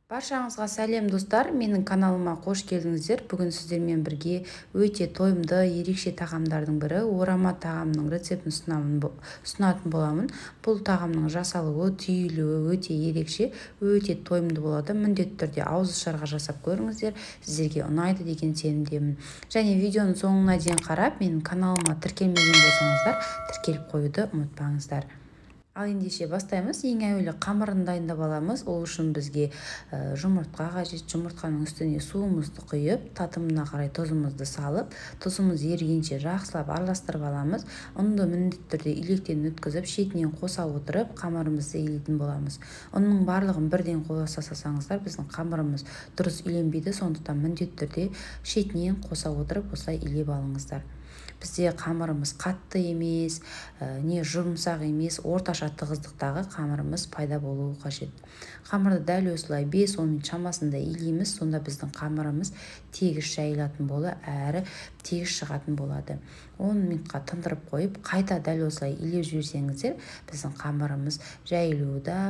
Баршаңызға сәлем достар, менің каналыма қош келдіңіздер. Бүгін сіздермен бірге өте тойымды, ерекше тағамдардың бірі орама тағамының рецептін ұсынатын боламын. Бұл тағамның жасалуы, түйілуі өте ерекше, өте тойымды болады. Міндетті түрде ауызашарға жасап көріңіздер, сіздерге ұнайды деген сенімдемін. Және видеоның соңына дейін қарап, менің каналыма тіркелмеген болсаңыздар, тіркеліп қоюды ұмытпаңыздар. Ал ендеше бастаймыз. Ең әуелі қамырын дайындап аламыз. Ол үшін бізге жұмыртқа қажет. Жұмыртқаның үстіне суымызды құйып, татымына қарай тұзымызды салып, тұзымыз ерігенше жақсылап араластырып аламыз. Ұнды міндетті түрде илектен өткізіп, шетінен қоса отырып, қамырымызды илейтін боламыз. Ұнның барлығын бірден қоса салсаңыздар, біздің қамырымыз дұрыс иленбейді, сондықтан міндетті түрде шетінен қоса отырып, осылай илеп алыңыздар. Бізде қамырымыз қатты емес, не жұмсақ емес, орташа тығыздықтағы қамырымыз пайда болуы қажет. Қамырды дәл осылай 5-10 минут шамасында илейміз, сонда біздің қамырымыз тегіс жайылатын болады, әрі тегіс шығатын болады. 10 минутқа тындырып қойып, қайта дәл осылай илеп жіберсеңіздер, біздің қамырымыз жайылуда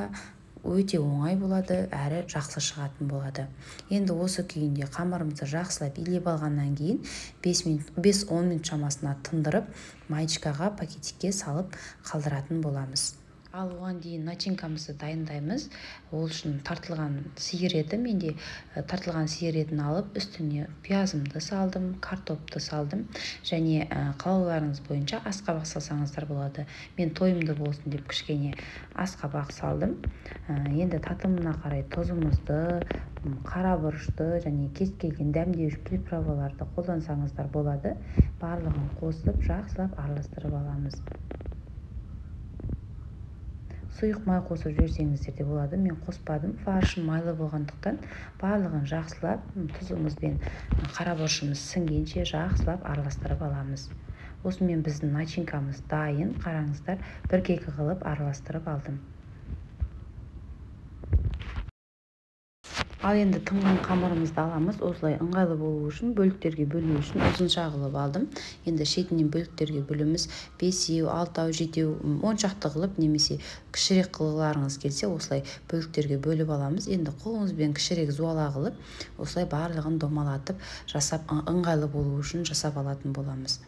өте оңай болады, әрі жақсы шығатын болады. Енді осы күйінде қамырымызды жақсылап илеп алғаннан кейін 5-10 минут шамасына тындырып, маечкаға, пакетикке салып қалдыратын боламыз. Ал оған дейін начинкамызды дайындаймыз. Ол үшін тартылған сиыр еті, менде тартылған сиыр етін алып, үстіне пиязымды салдым, картопты салдым, және қалауларыңыз бойынша асқабақ салсаңыздар болады. Мен тойымды болсын деп кішкене асқабақ салдым. Енді татымына қарай тұзымызды, қара бұрышты және кез келген дәмдеуіш приправаларды қолдансаңыздар болады. Барлығын қосып, жақсылап араластырып аламыз. Сұйық май қосып жіберсеңіздер де болады. Мен қоспадым, фаршым майлы болғандықтан барлығын жақсылап, тұзымыз бен қара бұрышымыз сіңгенше жақсылап араластырып аламыз. Осымен біздің начинкамыз дайын. Қараңыздар, бір-екі қылып араластырып алдым. Ал енді тынған қамырымызды аламыз. Осылай ыңғайлы болу үшін, бөліктерге бөлу үшін ұзынша қылып алдым. Енді шетінен бөліктерге бөліміз 5-еу, 6-ау, 7-еу, 10 шақты қылып, немесе кішірек қылғыларыңыз келсе, осылай бөліктерге бөліп аламыз. Енді қолымызбен кішірек зуала қылып, осылай барлығын домалатып, жасап ыңғайлы болу үшін жасап алатын боламыз.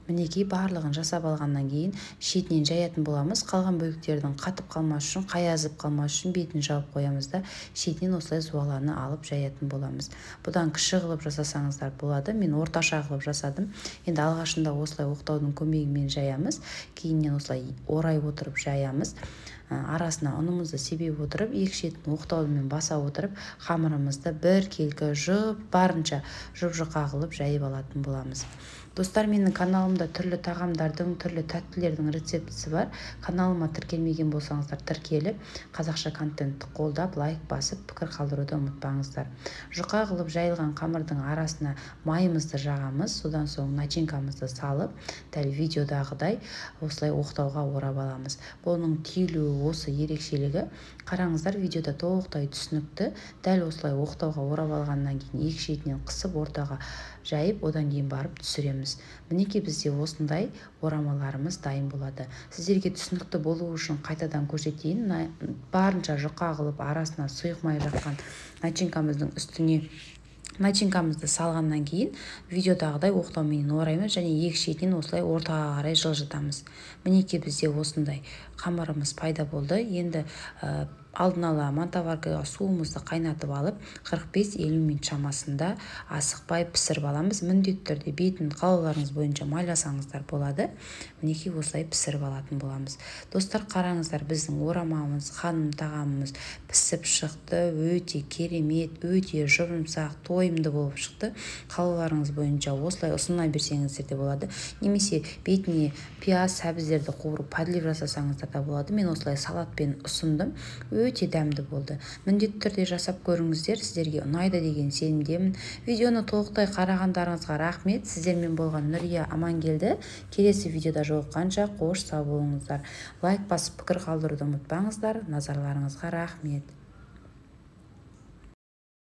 Мінекей барлығын жасап алғаннан кейін шетінен жаятын боламыз. Қалған бөліктердің қатып қалмас үшін, қаязып қалмас үшін бетін жауып қоямыз да, шетінен осылай зуаланы алып жаятын боламыз. Бұдан кіші қылып жасасаңыздар болады. Мен орташа қылып жасадым. Енді алғашында осылай оқтаудың көмегімен жаямыз. Кейіннен осылай орай отырып жаямыз. Арасына ұнымызды себеп отырып, екі шетін оқтаумен баса отырып, қамырымызды бір келкі барынша жұп-жұқа қылып жайып алатын боламыз. Достар, менің каналымда түрлі тағамдардың, түрлі тәттілердің рецептісі бар. Каналыма тіркелмеген болсаңыздар, тіркеліп, қазақша контентті қолдап, лайк басып, пікір қалдыруды ұмытпаңыздар. Жұқа қылып жайылған қамырдың арасына майымызды жағамыз, содан соң начинкамызды салып, дәл видеодағыдай осылай оқтауға орап аламыз. Бұның түйілуі осы ерекшелігі. Қараңыздар, видеода толықтай түсінікті. Дәл осылай оқтауға орап алғаннан кейін екі шетінен қысып ортаға жайып, одан кейін барып түсіреміз. Мінекей бізде осындай орамаларымыз дайын болады. Сіздерге түсінікті болу үшін қайтадан көрсетейін. Барынша жұқа қылып арасына сұйық май жаққан начинкамыздың үстіне начинкамызды салғаннан кейін видеодағыдай оқтаумен ораймыз және екі шетінен осылай ортаға қарай жылжытамыз. Мінекей бізде осындай қамырымыз пайда болды. Енді алдын ала мантоваркаға суымызды қайнатып алып, 45-50 минут шамасында асықпай пісіріп аламыз. Міндетті түрде бетін қалауларыңыз бойынша майласаңыздар болады. Мінекей осылай пісіріп алатын боламыз. Достар, қараңыздар, біздің орамамыз, ханым тағамымыз пісіп шықты. Өте керемет, өте жұмсақ, тойымды болып шықты. Қалауларыңыз бойынша осылай ұсына берсеңіздер де болады. Немесе бетіне пияз, сәбіздерді қуырып подлив жасасаңыздар да болады. Мен осылай салатпен ұсындым. Өте дәмді болды. Міндетті түрде жасап көріңіздер, сіздерге ұнайды деген сенімдемін. Видеоны толықтай қарағандарыңызға рахмет. Сіздермен болған Нұрия Амангелді. Келесі видеода жолыққанша қош сау болыңыздар. Лайк басып пікір қалдыруды ұмытпаңыздар. Назарларыңызға рахмет.